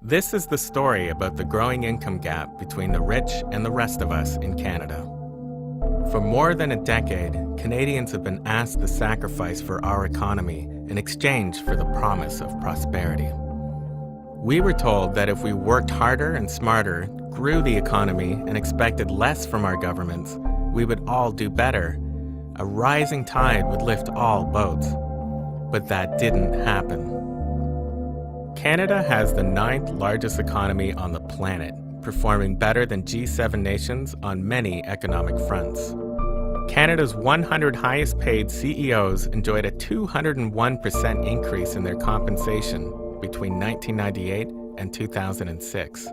This is the story about the growing income gap between the rich and the rest of us in Canada. For more than a decade, Canadians have been asked to sacrifice for our economy in exchange for the promise of prosperity. We were told that if we worked harder and smarter, grew the economy, and expected less from our governments, we would all do better. A rising tide would lift all boats. But that didn't happen. Canada has the 9th largest economy on the planet, performing better than G7 nations on many economic fronts. Canada's 100 highest paid CEOs enjoyed a 201% increase in their compensation between 1998 and 2006.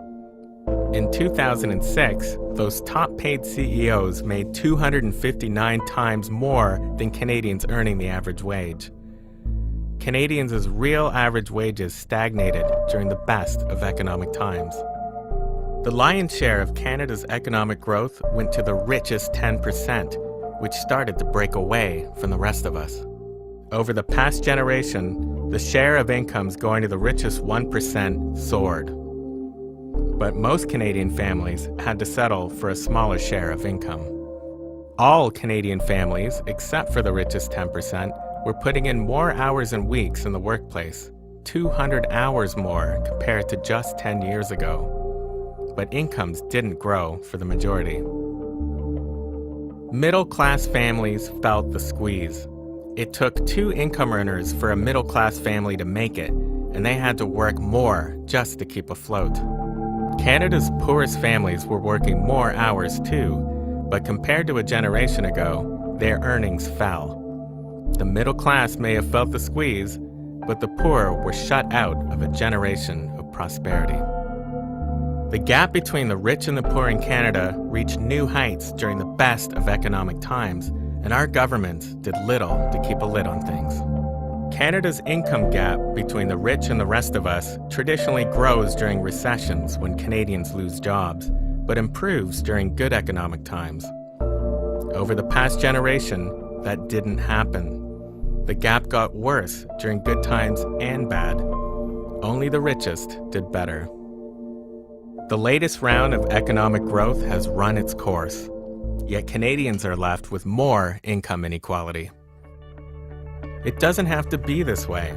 In 2006, those top-paid CEOs made 259 times more than Canadians earning the average wage. Canadians' real average wages stagnated during the best of economic times. The lion's share of Canada's economic growth went to the richest 10%, which started to break away from the rest of us. Over the past generation, the share of incomes going to the richest 1% soared. But most Canadian families had to settle for a smaller share of income. All Canadian families, except for the richest 10%, were putting in more hours and weeks in the workplace, 200 hours more compared to just 10 years ago. But incomes didn't grow for the majority. Middle-class families felt the squeeze. It took 2 income earners for a middle-class family to make it, and they had to work more just to keep afloat. Canada's poorest families were working more hours too, but compared to a generation ago, their earnings fell. The middle class may have felt the squeeze, but the poor were shut out of a generation of prosperity. The gap between the rich and the poor in Canada reached new heights during the best of economic times, and our governments did little to keep a lid on things. Canada's income gap between the rich and the rest of us traditionally grows during recessions when Canadians lose jobs, but improves during good economic times. Over the past generation, that didn't happen. The gap got worse during good times and bad. Only the richest did better. The latest round of economic growth has run its course, yet Canadians are left with more income inequality. It doesn't have to be this way.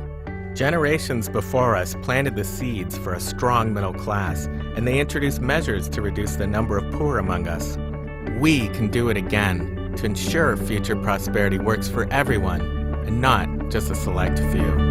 Generations before us planted the seeds for a strong middle class, and they introduced measures to reduce the number of poor among us. We can do it again to ensure future prosperity works for everyone and not just a select few.